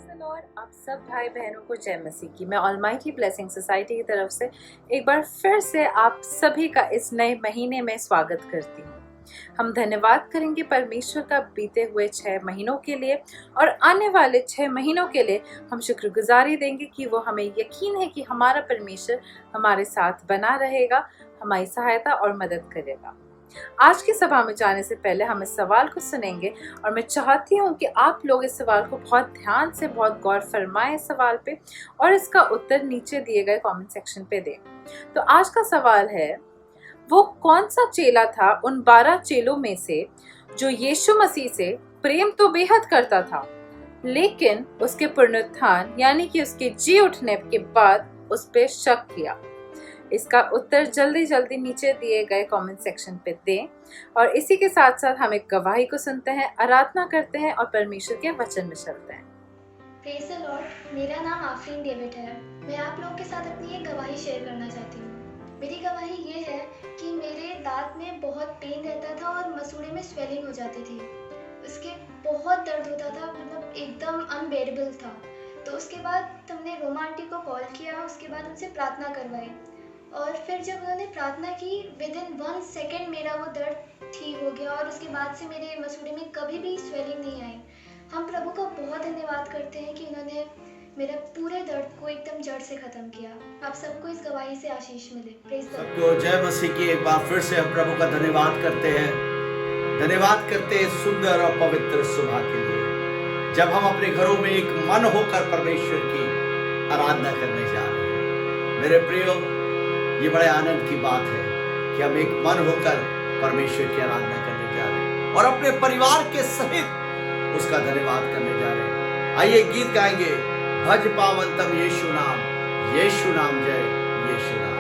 Praise the Lord. आप सब भाई बहनों को जय मसीह की। मैं ऑलमाइटी ब्लेसिंग सोसाइटी की तरफ से एक बार फिर से आप सभी का इस नए महीने में स्वागत करती हूँ। हम धन्यवाद करेंगे परमेश्वर का बीते हुए 6 महीनों के लिए और आने वाले 6 महीनों के लिए हम शुक्रगुजारी देंगे कि वो हमें यकीन है कि हमारा परमेश्वर हमारे साथ बना रहेगा, हमारी सहायता और मदद करेगा। आज की सभा में जाने से पहले हम इस सवाल को सुनेंगे और मैं चाहती हूँ कि आप लोग इस सवाल को बहुत ध्यान से, बहुत गौर फरमाएं इस सवाल पे और इसका उत्तर नीचे दिए गए कमेंट सेक्शन पे दें। तो आज का सवाल है, वो कौन सा चेला था उन 12 चेलों में से जो यीशु मसीह से प्रेम तो बेहद करता था, लेकिन उसके पुनरुत्थान यानी कि उसके जी उठने के बाद उस पर शक किया? इसका उत्तर जल्दी जल्दी नीचे दिए गए कमेंट सेक्शन पे दें और इसी के साथ साथ हम एक गवाही को सुनते हैं, आराधना करते हैं और परमेश्वर के वचन में चलते हैं। Praise the Lord. मेरा नाम आफरीन डेविड है। मैं आप लोगों के साथ अपनी एक गवाही शेयर करना चाहती हूँ। मेरी गवाही ये है कि मेरे दांत में बहुत पेन रहता था और मसूड़े में स्वेलिंग हो जाती थी। उसके बहुत दर्द होता था, मतलब एकदम अनबेरेबल था। तो उसके बाद हमने रोमा आंटी को कॉल किया, उसके बाद उनसे प्रार्थना करवाई और फिर जब उन्होंने प्रार्थना की, विद इन 1 सेकेंड मेरा वो दर्द ठीक हो गया और उसके बाद से मेरे मसूड़े में कभी भी स्वेलिंग नहीं आई। हम प्रभु का बहुत धन्यवाद करते हैं कि उन्होंने मेरे पूरे दर्द को एकदम जड़ से खत्म किया। आप सबको इस गवाही से आशीष मिले। Praise the Lord. सबको जय मसीह की। एक बार फिर से हम प्रभु का धन्यवाद करते हैं, धन्यवाद करते हैं सुंदर और पवित्र सुबह के लिए, जब हम अपने घरों में एक मन होकर परमेश्वर की आराधना करने जा रहे हैं। मेरे प्रियो, ये बड़े आनंद की बात है कि हम एक मन होकर परमेश्वर की आराधना करने जा रहे हैं और अपने परिवार के सहित उसका धन्यवाद करने जा रहे हैं। आइए गीत गाएंगे, भज पावंतम यीशु नाम जय यीशु नाम।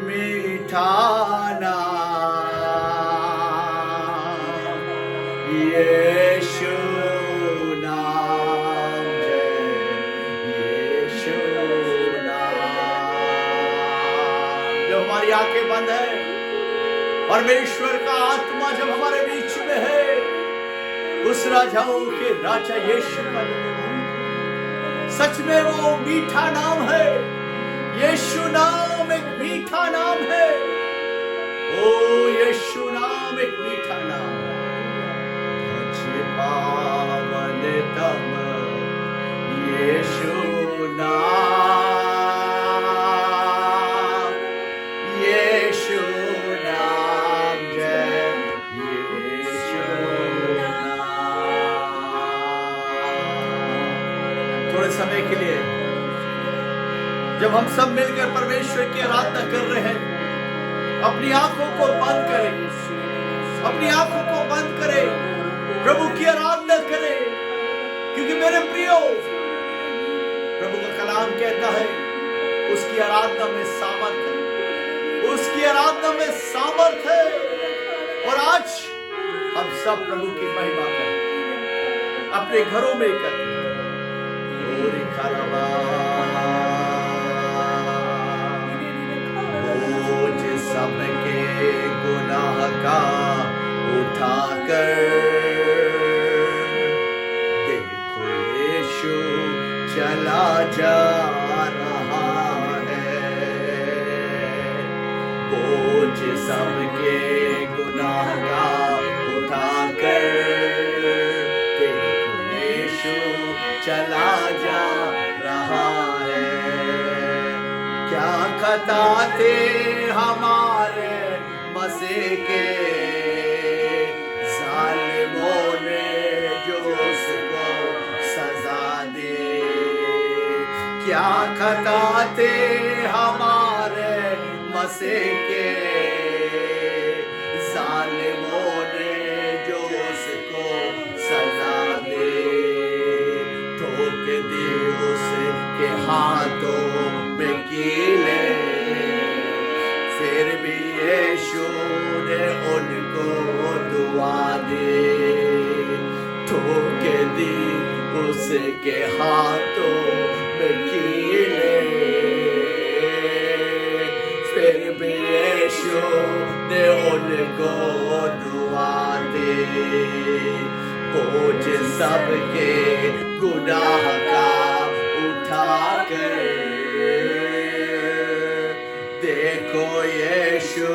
मीठा नाम ये यीशु नाम यीशु नाम। जब हमारी आंखें बंद है और मेरे ईश्वर का आत्मा जब हमारे बीच में है, उस राजाओं के राजा यीशु का नाम, सच में वो मीठा नाम है। यीशु नाम एक मीठा नाम है। ओ यीशु नाम एक मीठा नाम है। पावन तम यीशु नाम, यीशु नाम जय यीशु नाम। थोड़े समय के लिए जब हम सब मिलकर परमेश्वर की आराधना कर रहे हैं, अपनी आंखों को बंद करें, अपनी आंखों को बंद करें, प्रभु की आराधना करें। क्योंकि मेरे प्रियो, प्रभु का कलाम कहता है उसकी आराधना में सामर्थ है, उसकी आराधना में सामर्थ है। और आज हम सब प्रभु की महिमा करें, अपने घरों में करें। बोझ सबके गुनाह का उठाकर देखो यीशु चला जा रहा है। बोझ सबके गुनाह का उठाकर देखो यीशु चला जा रहा है। क्या खता थे हमारे मसीह के, जालिमों ने जो उसको सजा दी। क्या खता थे हमारे मसीह के, जालिमों ने जो उसको सजा दी। ठोक दी उसके हाथों में कीले, फिर भी यीशु ने उनको दुआ दी। ठोक दी उसके हाथों में कीले, फिर भी यीशु ने उनको दुआ दी। बोझ सबके गुनाह का उठाकर देखो यीशु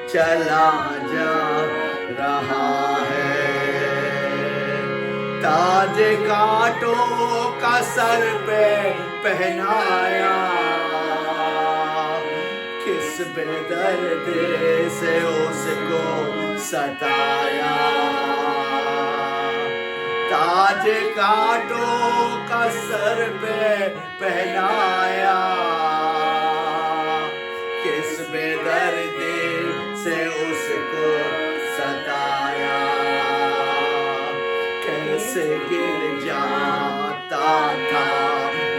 चला जा रहा है। ताज कांटों का सर पे पहनाया, किस बेदर्द से उसको सताया। ताज कांटों का सर पे पहनाया, किस बेदर्दी से उसको सताया। कैसे गिर जाता था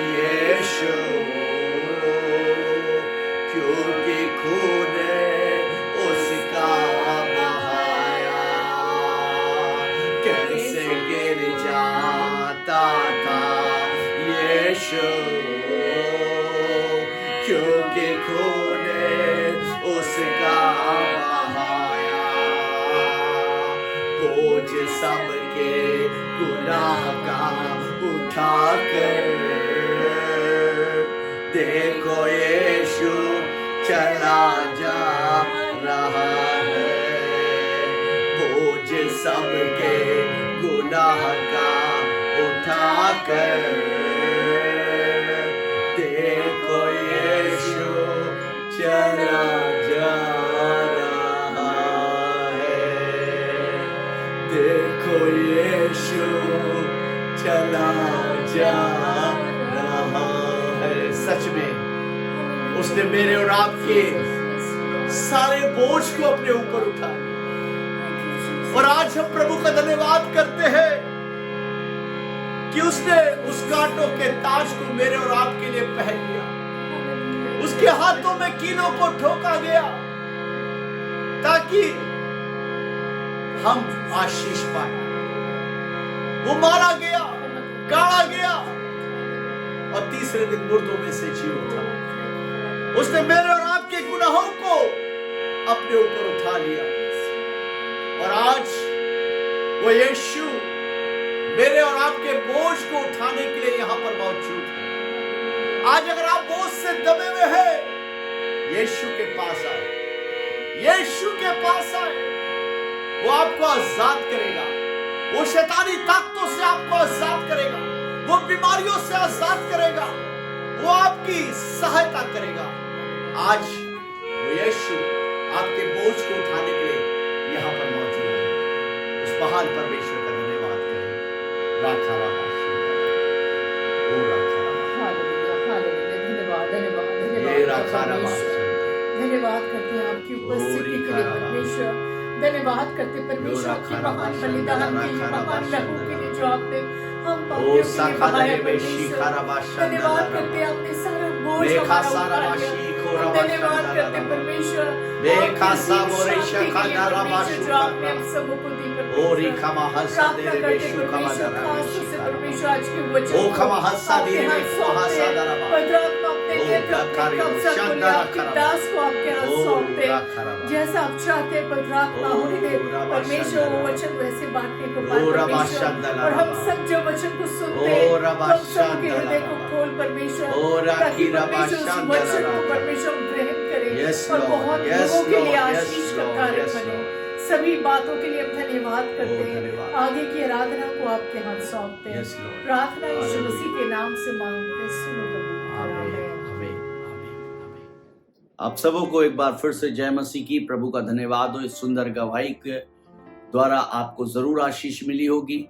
यीशु, क्योंकि खून उसका बहाया। कैसे गिर जाता था यीशु, क्योंकि खून उसका बहाया। बोझ सबके गुनाह का उठाकर देखो यीशु चला जा रहा है। बोझ सबके गुनाह का उठाकर देखो यीशु चला जा रहा है। देखो यीशु चला जा रहा है। सच में उसने मेरे और आपके सारे बोझ को अपने ऊपर उठा लिया। और आज हम प्रभु का धन्यवाद करते हैं कि उसने उस कांटों के ताज को मेरे और आपके लिए पहन लिया। उसके हाथों में कीलों को ठोका गया ताकि हम आशीष पाए। वो मारा गया, गाड़ा गया और तीसरे दिन मुर्दों में से जी उठा। उसने मेरे और आपके गुनाहों को अपने ऊपर उठा लिया और आज वो यीशु मेरे और आपके बोझ को उठाने के लिए यहां पर मौजूद है। आज अगर आप बोझ से दबे हुए हैं, यीशु के पास आए, यीशु के पास आए। वो आपको आजाद करेगा, वो शैतानी ताकतों से आपको आजाद करेगा, वो बीमारियों से आजाद करेगा, वो आपकी सहायता करेगा। आज वो यीशु आपके बोझ को उठाने के लिए यहां पर मौजूद है। उस महान परमेश्वर का धन्यवाद करें। राखा रामा ओ राखा रामा, धन्यवाद धन्यवाद ये राखा रामा, धन्यवाद करते हैं आपकी उपस्थिति के लिए परमेश्वर। धन्यवाद करते परमेश्वर आपके महान बलिदान के लिए, महान लहू के लिए जो आपने हम पापियों के लिए बहाया परमेश्वर। धन्यवाद करते आपने सारा बोझ हमारा उठा लिया। धन्यवाद करते परमेश्वर जो आपने हम सबों को दी परमेश्वर। प्रार्थना करते परमेश्वर खासतौर से परमेश्वर आज के वचन को आपके हाथ सौंपते हैं। पवित्र आत्मा अपने नेतृत्व में कब्जा को ले, आपके दास को आपके हाथ सौंपते हैं। जैसा आप चाहते हैं पवित्र आत्मा होने दे परमेश्वर, वो वचन वैसे बांटने को पाए परमेश्वर। और हम सब जो वचन को सुनते हैं, हम सब के हृदय को खोल परमेश्वर, ताकि परमेश्वर उस वचन को परमेश्वर ग्रहण करें और बहुत लोगों के लिए आशीष का कार्य बने। सभी बातों के लिए हम धन्यवाद करते हैं। आगे की आराधना को आपके हाथ सौंपते हैं। प्रार्थना यीशु मसीह के नाम से मांगते हैं, सुनो आप सबों को एक बार फिर से जय मसीह की। प्रभु का धन्यवाद हो। इस सुंदर गवाही के द्वारा आपको जरूर आशीष मिली होगी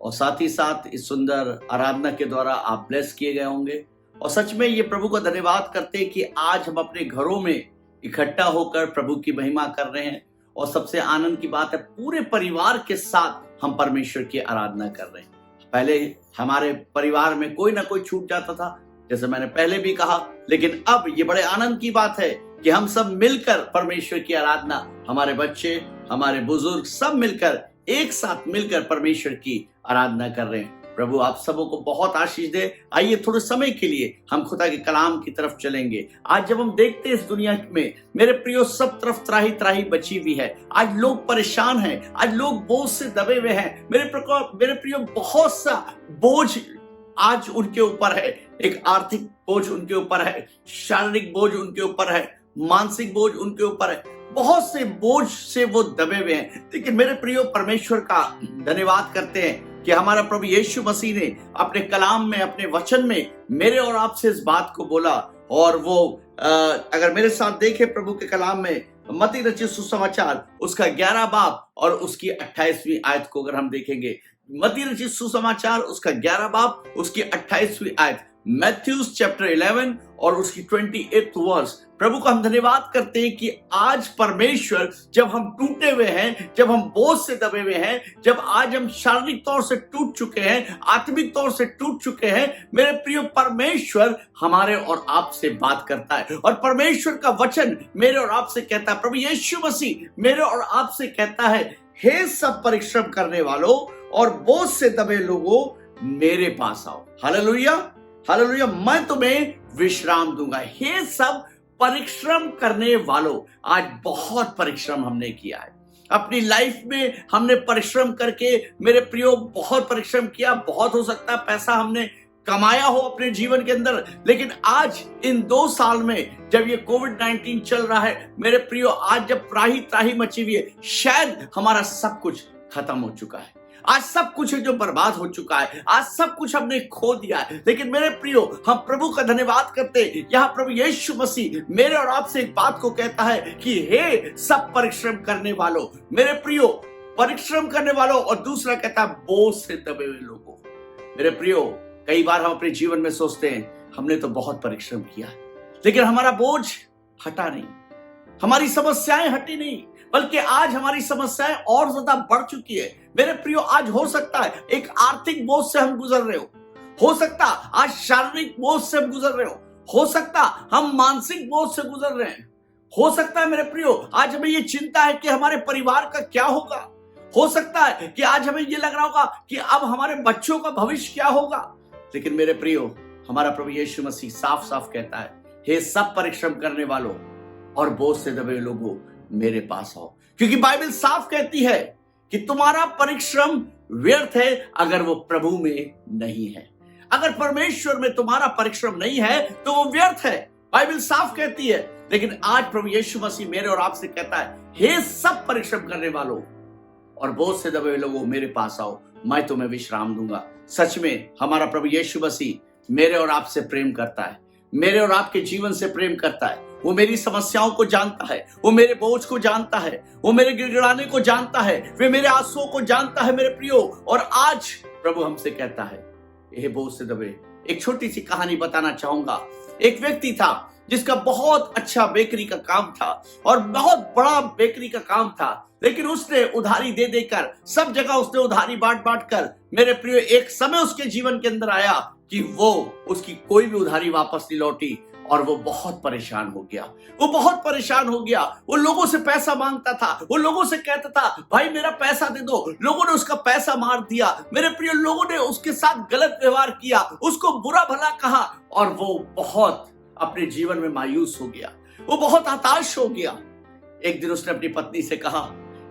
और साथ ही साथ इस सुंदर आराधना के द्वारा आप ब्लेस किए गए होंगे। और सच में ये प्रभु का धन्यवाद करते हैं कि आज हम अपने घरों में इकट्ठा होकर प्रभु की महिमा कर रहे हैं। और सबसे आनंद की बात है, पूरे परिवार के साथ हम परमेश्वर की आराधना कर रहे हैं। पहले हमारे परिवार में कोई ना कोई छूट जाता था, जैसे मैंने पहले भी कहा, लेकिन अब ये बड़े आनंद की बात है कि हम सब मिलकर परमेश्वर की आराधना, हमारे बच्चे, हमारे बुजुर्ग, सब मिलकर एक साथ मिलकर परमेश्वर की आराधना कर रहे हैं। प्रभु आप सबों को बहुत आशीष दे। आइए थोड़े समय के लिए हम खुदा के कलाम की तरफ चलेंगे। आज जब हम देखते हैं इस दुनिया में, मेरे प्रियो, सब तरफ त्राही त्राही बची हुई है। आज लोग परेशान हैं, आज लोग बोझ से दबे हुए हैं। मेरे प्रियो, बहुत सा बोझ आज उनके ऊपर है। एक आर्थिक बोझ उनके ऊपर है, शारीरिक बोझ उनके ऊपर है, मानसिक बोझ उनके ऊपर है। बहुत से बोझ से वो दबे हुए हैं। लेकिन मेरे प्रियो, परमेश्वर का धन्यवाद करते हैं कि हमारा प्रभु यीशु मसीह ने अपने कलाम में, अपने वचन में मेरे और आपसे इस बात को बोला। और वो अगर मेरे साथ देखे प्रभु के कलाम में, मत्ती रचित सुसमाचार उसका 11 बाब और उसकी 28वीं आयत को अगर हम देखेंगे, मत्ती रचित सुसमाचार उसका 11 बाब उसकी 28वीं आयत, मैथ्यूज चैप्टर 11 और उसकी 28th वर्स। प्रभु का हम धन्यवाद करते हैं कि आज परमेश्वर, जब हम टूटे हुए हैं, जब हम बोझ से दबे हुए हैं, जब आज हम शारीरिक तौर से टूट चुके हैं, आत्मिक तौर से टूट चुके हैं, मेरे प्रिय, परमेश्वर हमारे और आपसे बात करता है। और परमेश्वर का वचन मेरे और आपसे कहता है, प्रभु यीशु मसीह मेरे और आपसे कहता है, हे सब परिश्रम करने वालों और बोझ से दबे लोगों, मेरे पास आओ। हालेलुया, हालेलुया, मैं तुम्हें विश्राम दूंगा। हे सब परिश्रम करने वालों, आज बहुत परिश्रम हमने किया है अपनी लाइफ में। हमने परिश्रम करके, मेरे प्रियो, बहुत परिश्रम किया। बहुत हो सकता है पैसा हमने कमाया हो अपने जीवन के अंदर, लेकिन आज इन 2 साल में जब ये कोविड-19 चल रहा है, मेरे प्रियो, आज जब त्राही त्राही मची हुई है, शायद हमारा सब कुछ खत्म हो चुका है। आज सब कुछ जो बर्बाद हो चुका है, आज सब कुछ हमने खो दिया है। लेकिन मेरे प्रियो, हम प्रभु का धन्यवाद करते हैं। यहाँ प्रभु यीशु मसीह मेरे और आपसे एक बात को कहता है कि हे सब परिश्रम करने वालों, मेरे प्रियो, परिश्रम करने वालों, और दूसरा कहता है बोझ से दबे हुए लोगों। मेरे प्रियो, कई बार हम अपने जीवन में सोचते हैं हमने तो बहुत परिश्रम किया, लेकिन हमारा बोझ हटा नहीं, हमारी समस्याएं हटी नहीं, बल्कि आज हमारी समस्याएं और ज्यादा बढ़ चुकी है। मेरे प्रियो, आज हो सकता है एक आर्थिक बोझ से हम गुजर रहे हो सकता आज शारीरिक बोझ से हम गुजर रहे हो सकता हम मानसिक बोझ से गुजर रहे हैं। हो सकता है मेरे प्रियो, आज हमें ये चिंता है कि हमारे परिवार का क्या होगा। हो सकता है कि आज हमें ये लग रहा होगा कि अब हमारे बच्चों का भविष्य क्या होगा, लेकिन मेरे प्रियो, हमारा प्रभु यीशु मसीह साफ साफ कहता है, हे सब परिश्रम करने वालों और बोझ से दबे लोगों मेरे पास आओ। क्योंकि बाइबल साफ कहती है कि तुम्हारा परिश्रम व्यर्थ है अगर वो प्रभु में नहीं है। अगर परमेश्वर में तुम्हारा परिश्रम नहीं है तो वो व्यर्थ है, बाइबल साफ कहती है। लेकिन आज प्रभु यीशु मसीह मेरे और आपसे कहता है, हे सब परिश्रम करने वालों और बोझ से दबे लोगों मेरे पास आओ, मैं तुम्हें विश्राम दूंगा। सच में हमारा प्रभु यीशु मसीह मेरे और आपसे प्रेम करता है, मेरे और आपके जीवन से प्रेम करता है। वो मेरी समस्याओं को जानता है, वो मेरे बोझ को जानता है, वो मेरे गिड़गिड़ाने को जानता है, वे मेरे आंसुओं को जानता है मेरे प्रियो। और आज प्रभु हमसे कहता है, ये बोझ से दबे। एक छोटी सी कहानी बताना चाहूंगा। एक व्यक्ति था जिसका बहुत अच्छा बेकरी का काम था और बहुत बड़ा बेकरी का काम था, लेकिन उसने उधारी दे देकर, सब जगह उसने उधारी बांट बांट कर, मेरे प्रिय, एक समय उसके जीवन के अंदर आया कि वो उसकी कोई भी उधारी वापस नहीं लौटी और वो बहुत परेशान हो गया। वो बहुत परेशान हो गया। वो लोगों से पैसा मांगता था, वो लोगों से कहता था, भाई मेरा पैसा दे दो। लोगों ने उसका पैसा मार दिया मेरे प्रिय, लोगों ने उसके साथ गलत व्यवहार किया, उसको बुरा भला कहा और वो बहुत अपने जीवन में मायूस हो गया, वो बहुत हताश हो गया। एक दिन उसने अपनी पत्नी से कहा,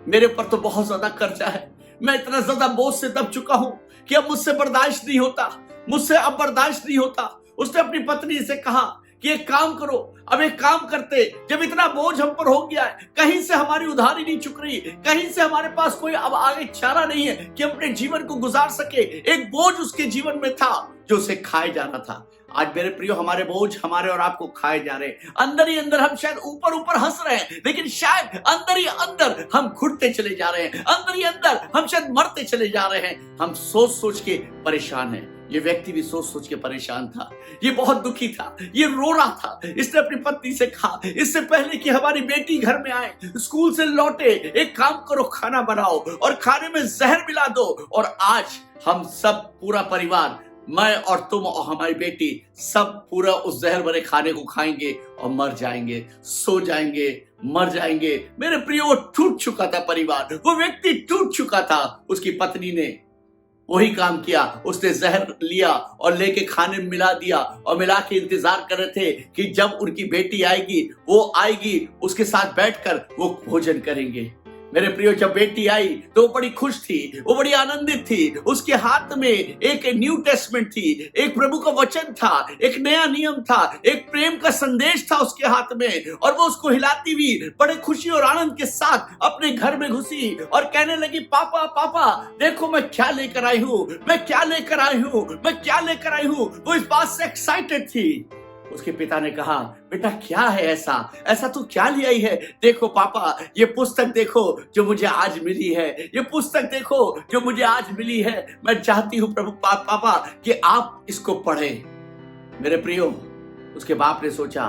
मेरे ऊपर तो बहुत ज्यादा कर्जा है, मैं इतना ज्यादा बोझ से दब चुका हूं कि अब मुझसे बर्दाश्त नहीं होता, मुझसे अब बर्दाश्त नहीं होता। उसने अपनी पत्नी से कहा कि एक काम करो, अब एक काम करते, जब इतना बोझ हम पर हो गया है, कहीं से हमारी उधारी नहीं चुक रही, कहीं से हमारे पास कोई अब आगे चारा नहीं है कि हम अपने जीवन को गुजार सके। एक बोझ उसके जीवन में था जो उसे खाए जाना था। आज मेरे प्रियो, हमारे बोझ हमारे और आपको खाए जा रहे हैं। अंदर ही अंदर हम शायद ऊपर ऊपर हंस रहे हैं, लेकिन शायद अंदर ही अंदर हम घुटते चले जा रहे हैं, अंदर ही अंदर हम शायद मरते चले जा रहे हैं। हम सोच सोच के परेशान हैं। ये व्यक्ति भी सोच सोच के परेशान था, ये बहुत दुखी था, ये रो रहा था। इसने अपनी पत्नी से कहा, इससे पहले कि हमारी बेटी घर में आए, स्कूल से लौटे, एक काम करो, खाना बनाओ और खाने में जहर मिला दो और आज हम सब पूरा परिवार, मैं और तुम और हमारी बेटी, सब पूरा उस जहर भरे खाने को खाएंगे और मर जाएंगे, सो जाएंगे, मर जाएंगे। मेरे प्रिय, वो टूट चुका था परिवार, वो व्यक्ति टूट चुका था। उसकी पत्नी ने वही काम किया, उसने जहर लिया और लेके खाने में मिला दिया और मिला के इंतजार कर रहे थे कि जब उनकी बेटी आएगी, वो आएगी, उसके साथ बैठकर वो भोजन करेंगे। मेरे प्रियो, जब बेटी आई तो वो बड़ी खुश थी, वो बड़ी आनंदित थी। उसके हाथ में एक न्यू टेस्टमेंट थी, एक प्रभु का वचन था, एक नया नियम था, एक प्रेम का संदेश था उसके हाथ में, और वो उसको हिलाती हुई बड़े खुशी और आनंद के साथ अपने घर में घुसी और कहने लगी, पापा पापा देखो मैं क्या लेकर आई हूँ, मैं क्या लेकर आई हूँ, मैं क्या लेकर आई हूँ। वो इस बात से एक्साइटेड थी। उसके पिता ने कहा, बेटा क्या है ऐसा तू क्या ले आई है? देखो पापा, ये पुस्तक देखो जो मुझे आज मिली है, ये पुस्तक देखो जो मुझे आज मिली है। मैं चाहती हूँ प्रभु पापा कि आप इसको पढ़ें। मेरे प्रियो, उसके बाप ने सोचा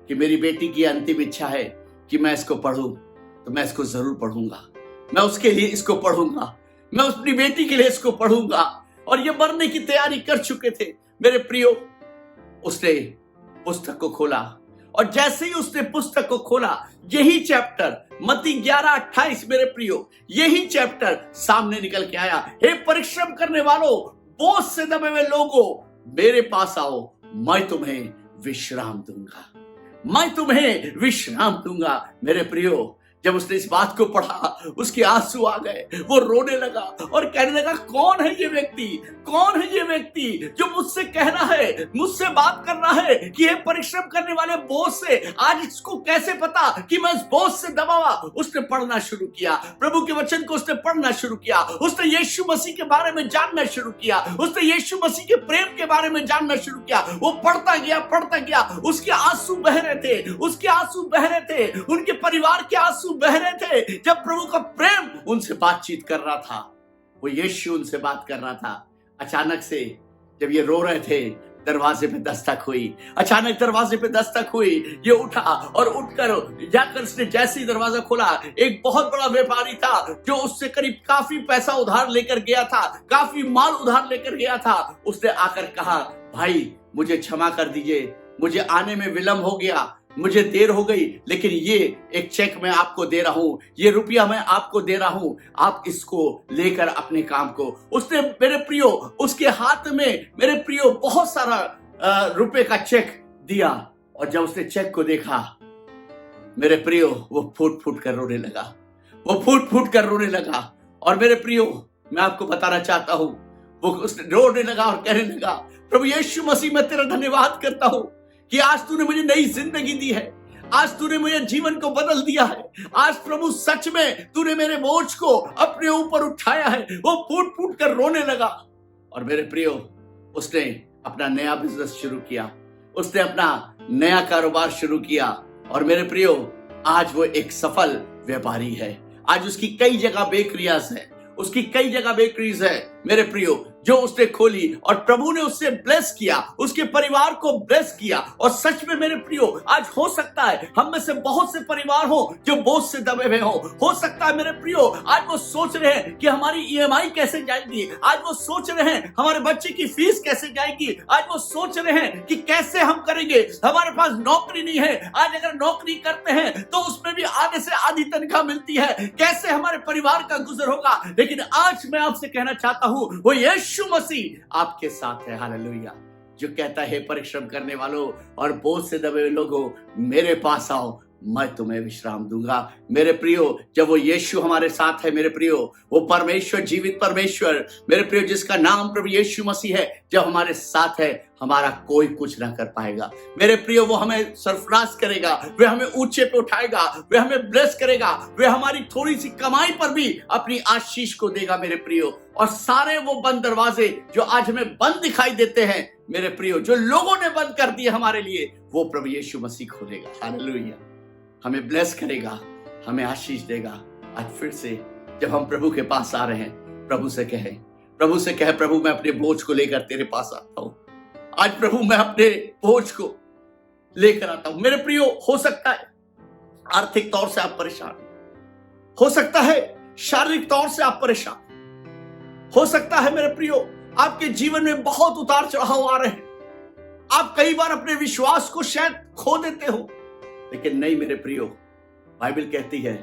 कि मेरी बेटी की अंतिम इच्छा है कि मैं इसको पढ़ूं, तो मैं इसको जरूर पढ़ूंगा, मैं उसके लिए इसको पढ़ूंगा, मैं अपनी बेटी के लिए इसको पढ़ूंगा। और ये मरने की तैयारी कर चुके थे। मेरे प्रियो, उसने पुस्तक को खोला और जैसे ही उसने पुस्तक को खोला, यही चैप्टर मत्ती 11:28, मेरे प्रियो, यही चैप्टर सामने निकल के आया। हे परिश्रम करने वालों, बोझ से दबे हुए लोगों, मेरे पास आओ, मैं तुम्हें विश्राम दूंगा, मैं तुम्हें विश्राम दूंगा। मेरे प्रियो, जब उसने इस बात को पढ़ा, उसके आंसू आ गए, वो रोने लगा और कहने लगा, कौन है ये व्यक्ति, कौन है ये व्यक्ति जो मुझसे कह रहा है, मुझसे बात कर रहा है कि ये परिश्रम करने वाले बोझ से, आज इसको कैसे पता कि मैं इस बोझ से दबा हुआ। उसने पढ़ना शुरू किया, प्रभु के वचन को उसने पढ़ना शुरू किया, उसने यीशु मसीह के बारे में जानना शुरू किया, उसने यीशु मसीह के प्रेम के बारे में जानना शुरू किया। वो पढ़ता गया, उसके आंसू बह रहे थे, उसके आंसू बह रहे थे, उनके परिवार के आंसू बह रहे थे। जब प्रभु का प्रेम उनसे बातचीत कर रहा था, वो यीशु उनसे बात कर रहा था। अचानक से जब ये रो रहे थे, दरवाजे पे दस्तक हुई। अचानक दरवाजे पे दस्तक हुई, ये उठा और उठकर जाकर उसने जैसे ही दरवाजा खोला, एक बहुत बड़ा व्यापारी था जो उससे करीब काफी पैसा उधार लेकर गया था, काफी माल उधार लेकर गया था। उसने आकर कहा, भाई मुझे क्षमा कर दीजिए, मुझे आने में विलंब हो गया, मुझे देर हो गई, लेकिन ये एक चेक मैं आपको दे रहा हूं, ये रुपया मैं आपको दे रहा हूं, आप इसको लेकर अपने काम को। उसने मेरे प्रियो उसके हाथ में मेरे प्रियो बहुत सारा रुपए का चेक दिया, और जब उसने चेक को देखा मेरे प्रियो वो फूट फूट कर रोने लगा, वो फूट फूट कर रोने लगा। और मेरे प्रियो मैं आपको बताना चाहता हूं, वो उसने रोने लगा और कहने लगा, प्रभु यीशु मसीह मैं तेरा धन्यवाद करता हूं कि आज तूने मुझे नई जिंदगी दी है, आज तूने मुझे जीवन को बदल दिया है। आज प्रभु सच में तूने मेरे बोझ को अपने ऊपर उठाया है। वो फूट फूट कर रोने लगा। और मेरे प्रियो उसने अपना नया बिजनेस शुरू किया, उसने अपना नया कारोबार शुरू किया, और मेरे प्रियो आज वो एक सफल व्यापारी है। आज उसकी कई जगह बेकरीज है, उसकी कई जगह बेकरीज है मेरे प्रियो, जो उसने खोली, और प्रभु ने उससे ब्लेस किया, उसके परिवार को ब्लेस किया। और सच में मेरे प्रियो आज हो सकता है हम में से बहुत से परिवार हो जो बोझ से दबे हुए हो सकता है मेरे प्रियो आज वो सोच रहे हैं कि हमारी ईएमआई कैसे जाएगी, आज वो सोच रहे हैं हमारे बच्चे की फीस कैसे जाएगी, आज वो सोच रहे हैं कि कैसे हम करेंगे, हमारे पास नौकरी नहीं है, आज अगर नौकरी करते हैं तो उसमें भी आधे से आधी तनख्वाह मिलती है, कैसे हमारे परिवार का गुजर होगा। लेकिन आज मैं आपसे कहना चाहता हूं वो यीशु मसीह आपके साथ है। हालेलुया। जो कहता है परिश्रम करने वालों और बोझ से दबे हुए लोगों मेरे पास आओ, मैं तुम्हें विश्राम दूंगा। मेरे प्रियो जब वो यीशु हमारे साथ है मेरे प्रियो, वो परमेश्वर, जीवित परमेश्वर मेरे प्रियो जिसका नाम प्रभु यीशु मसीह है, जब हमारे साथ है हमारा कोई कुछ ना कर पाएगा। मेरे प्रियो वो हमें सरफराज करेगा, वे हमें ऊंचे पे उठाएगा, वे हमें ब्लेस करेगा, वे हमारी थोड़ी सी कमाई पर भी अपनी आशीष को देगा मेरे प्रियो। और सारे वो बंद दरवाजे जो आज हमें बंद दिखाई देते हैं मेरे प्रियो, जो लोगों ने बंद कर दिए हमारे लिए, वो प्रभु यीशु मसीह खोलेगा। हालेलुया। हमें ब्लेस करेगा, हमें आशीष देगा। आज फिर से जब हम प्रभु के पास आ रहे हैं, प्रभु से कहे प्रभु मैं अपने बोझ को लेकर तेरे पास आता हूं। आज प्रभु मैं अपने बोझ को लेकर आता हूं। मेरे प्रियो हो सकता है आर्थिक तौर से आप परेशान, हो सकता है शारीरिक तौर से आप परेशान, हो सकता है मेरे प्रियो आपके जीवन में बहुत उतार चढ़ाव आ रहे हैं, आप कई बार अपने विश्वास को शायद खो देते हो। लेकिन नहीं मेरे प्रियो, बाइबल कहती है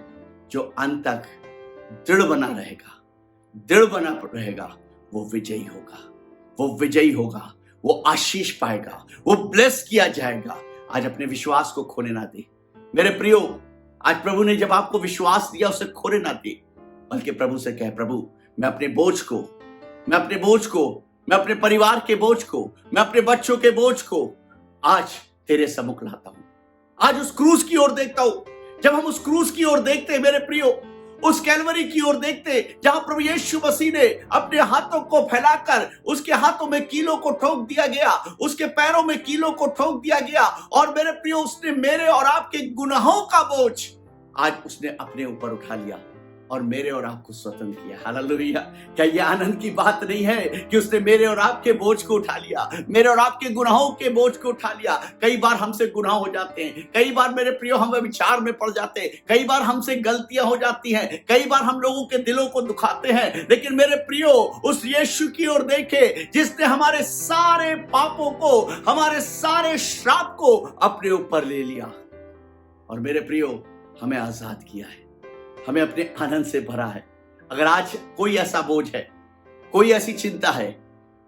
जो अंत तक दृढ़ बना रहेगा वो विजयी होगा, वो विजयी होगा, वो आशीष पाएगा, वो ब्लेस किया जाएगा। आज अपने विश्वास को खोने ना दे मेरे प्रियो। आज प्रभु ने जब आपको विश्वास दिया उसे खोने ना दे, बल्कि प्रभु से कहे, प्रभु मैं अपने बोझ को, मैं अपने परिवार के बोझ को, मैं अपने बच्चों के बोझ को आज तेरे सम्मुख लाता हूं। आज उस क्रूज की ओर देखता हूं। जब हम उस क्रूज की ओर देखते हैं मेरे प्रियो, उस कैलवरी की ओर देखते जहां प्रभु यीशु मसीह ने अपने हाथों को फैलाकर, उसके हाथों में कीलों को ठोक दिया गया, उसके पैरों में कीलों को ठोक दिया गया, और मेरे प्रियो उसने मेरे और आपके गुनाहों का बोझ आज उसने अपने ऊपर उठा लिया और मेरे और आपको स्वतंत्र किया। हालेलुया। क्या ये आनंद की बात नहीं है कि उसने मेरे और आपके बोझ को उठा लिया, मेरे और आपके गुनाहों के बोझ को उठा लिया। कई बार हमसे गुनाह हो जाते हैं, कई बार मेरे प्रियो हम विचार में पड़ जाते हैं, कई बार हमसे गलतियां हो जाती हैं, कई बार हम लोगों के दिलों को दुखाते हैं। लेकिन मेरे प्रियो उस यीशु की ओर देखे जिसने हमारे सारे पापों को, हमारे सारे श्राप को अपने ऊपर ले लिया और मेरे प्रियो हमें आजाद किया है, हमें अपने आनंद से भरा है। अगर आज कोई ऐसा बोझ है, कोई ऐसी चिंता है,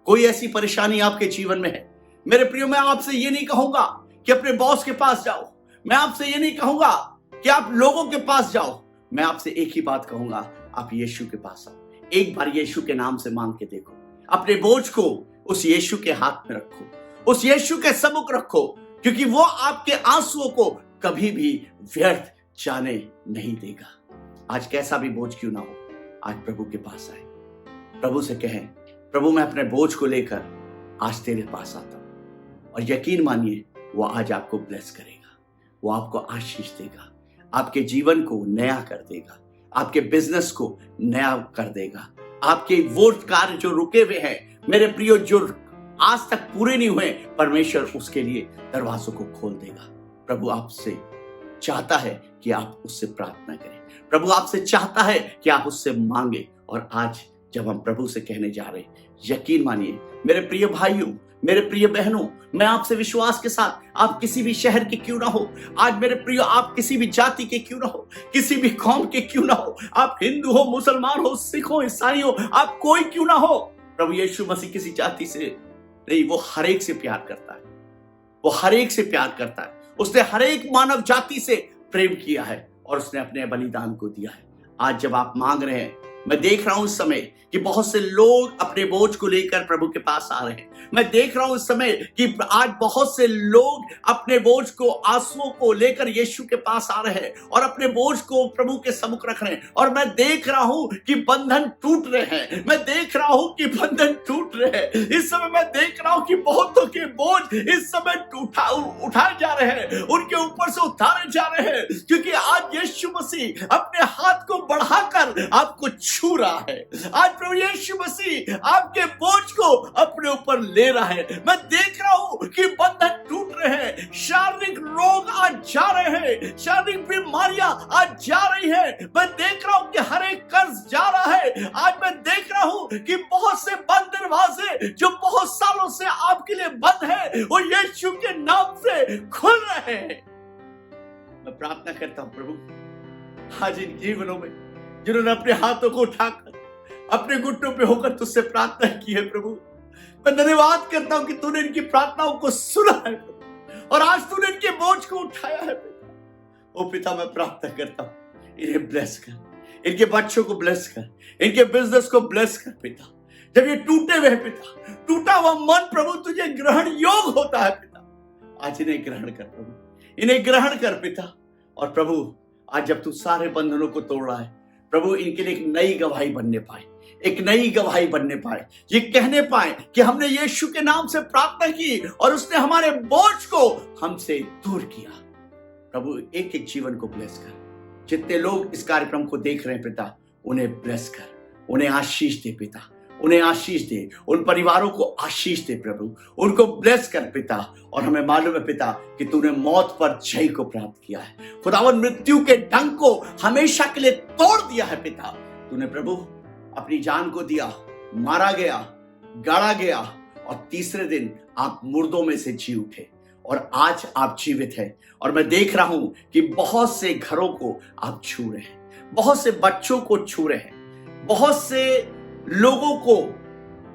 कोई ऐसी परेशानी आपके जीवन में है, मेरे प्रियो मैं आपसे ये नहीं कहूंगा कि अपने बॉस के पास जाओ, मैं आपसे ये नहीं कहूंगा कि आप लोगों के पास जाओ, मैं आपसे एक ही बात कहूंगा, आप यीशु के पास आओ। एक बार यीशु के नाम से मांग के देखो, अपने बोझ को उस यीशु के हाथ में रखो, उस यीशु के सम्मुख रखो, क्योंकि वो आपके आंसुओं को कभी भी व्यर्थ जाने नहीं देगा। आज कैसा भी बोझ क्यों ना हो, आज प्रभु के पास आए, प्रभु से कहें, प्रभु मैं अपने बोझ को लेकर आज तेरे पास आता हूं, और यकीन मानिए वो आज आपको ब्लेस करेगा, वो आपको आशीष देगा, आपके जीवन को नया कर देगा, आपके बिजनेस को नया कर देगा, आपके वो कार्य जो रुके हुए हैं मेरे प्रियो, जो आज तक पूरे नहीं हुए, परमेश्वर उसके लिए दरवाजों को खोल देगा। प्रभु आपसे चाहता है कि आप उससे प्रार्थना करें, प्रभु आपसे चाहता है कि आप उससे मांगे। और आज जब हम प्रभु से कहने जा रहे हैं, यकीन मानिए मेरे प्रिय भाइयों, मेरे प्रिय बहनों, मैं आपसे विश्वास के साथ, आप किसी भी शहर के क्यों ना हो, आज मेरे प्रिय आप किसी भी जाति के क्यों ना हो, किसी भी कौम के क्यों ना हो, आप हिंदू हो, मुसलमान हो, सिख हो, ईसाई हो, आप कोई क्यों ना हो, प्रभु यीशु मसीह किसी जाति से नहीं, वो हर एक से प्यार करता है। वो हर एक से प्यार करता है। उसने हर एक मानव जाति से प्रेम किया है और उसने अपने बलिदान को दिया है। आज जब आप मांग रहे हैं, मैं देख रहा हूं इस समय कि बहुत से लोग अपने बोझ को लेकर प्रभु के पास आ रहे हैं। मैं देख रहा हूं इस समय कि आज बहुत से लोग अपने बोझ को, आंसुओं को लेकर यीशु के पास आ रहे हैं और अपने बोझ को प्रभु के सम्मुख रख रहे हैं। और मैं देख रहा हूं कि बंधन टूट रहे हैं। मैं देख रहा हूं कि बंधन टूट रहे हैं। इस समय मैं देख रहा हूं कि बहुतों के बोझ इस समय उठाए जा रहे हैं, उनके ऊपर से उतारे जा रहे हैं, क्योंकि आज यीशु मसीह अपने हाथ को बढ़ाकर आपको छू रहा है। आज प्रभु यीशु मसीह आपके बोझ को अपने ऊपर ले रहा है। मैं देख रहा हूं कि बंधन टूट रहे हैं, शारीरिक रोग आज जा रहे हैं, शारीरिक बीमारियां आज जा रही है। मैं देख रहा हूं कि हर एक कर्ज जा रहा है। आज मैं देख रहा हूं कि बहुत से बंद दरवाजे जो बहुत सालों से आपके लिए बंद है, वो यीशु के नाम से खुल रहे हैं। मैं प्रार्थना करता हूं प्रभु, आज इन जीवनों में जिन्होंने अपने हाथों को उठाकर अपने घुटनों पे होकर तुझसे प्रार्थना की है प्रभु, मैं धन्यवाद करता हूं कि तूने इनकी प्रार्थनाओं को सुना है और आज तूने इनके बोझ को उठाया है पिता। ओ पिता, मैं प्रार्थना करता हूं, इन्हें ब्लेस कर, इनके बच्चों को ब्लेस कर, इनके बिजनेस को ब्लेस कर पिता। जब ये टूटे हुए पिता, टूटा हुआ मन प्रभु तुझे ग्रहण योग होता है पिता। आज इन्हें ग्रहण कर प्रभु, इन्हें ग्रहण कर पिता। और प्रभु आज जब तू सारे बंधनों को तोड़ रहा है प्रभु, इनके लिए एक नई गवाही बनने पाए, एक नई गवाही बनने पाए, ये कहने पाए कि हमने यीशु के नाम से प्रार्थना की और उसने हमारे बोझ को हमसे दूर किया। प्रभु एक एक जीवन को ब्लेस कर। जितने लोग इस कार्यक्रम को देख रहे हैं पिता, उन्हें ब्लेस कर, उन्हें आशीष दे पिता, उन्हें आशीष दे, उन परिवारों को आशीष दे प्रभु, उनको ब्लेस कर पिता। और हमें मालूम है पिता कि तूने मौत पर जय को प्राप्त किया है, खुदावन मृत्यु के डंक को हमेशा के लिए तोड़ दिया है पिता। तूने प्रभु अपनी जान को दिया, मारा गया, गाड़ा गया और तीसरे दिन आप मुर्दों में से जी उठे और आज आप जीवित हैं। और मैं देख रहा हूं कि बहुत से घरों को आप छू रहे हैं, बहुत से बच्चों को छू रहे हैं, बहुत से लोगों को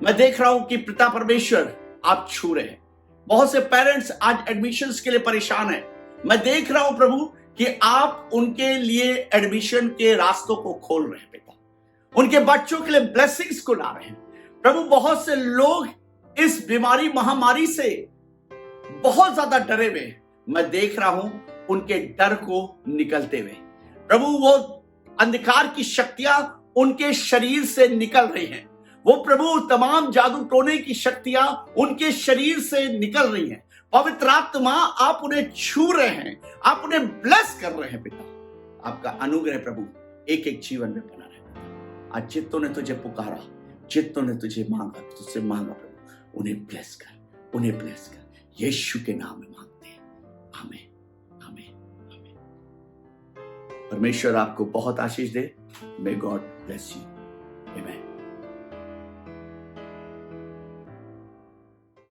मैं देख रहा हूं कि पिता परमेश्वर आप छू रहे हैं। बहुत से पेरेंट्स आज एडमिशन्स के लिए परेशान हैं। मैं देख रहा हूं प्रभु कि आप उनके लिए एडमिशन के रास्तों को खोल रहे हैं पिता, उनके बच्चों के लिए ब्लेसिंग्स को ला रहे हैं प्रभु। बहुत से लोग इस बीमारी महामारी से बहुत ज्यादा डरे हुए, मैं देख रहा हूं उनके डर को निकलते हुए प्रभु। वो अंधकार की शक्तियां उनके शरीर से निकल रही हैं, वो प्रभु तमाम जादू टोने की शक्तियां उनके शरीर से निकल रही हैं। पवित्र आत्मा आप उन्हें छू रहे हैं, आप उन्हें ब्लेस कर रहे हैं पिता। आपका अनुग्रह प्रभु एक एक जीवन में बना रहे पिता। आज जितों ने तुझे पुकारा, जितों ने तुझे मांगा, तुझसे मांगा प्रभु, उन्हें ब्लेस कर, उन्हें ब्लेस कर। यीशु के नाम में मांगते हैं, आमीन, आमीन, आमीन। परमेश्वर आपको बहुत आशीष दे। मे गॉड ब्लेस यू, आमीन।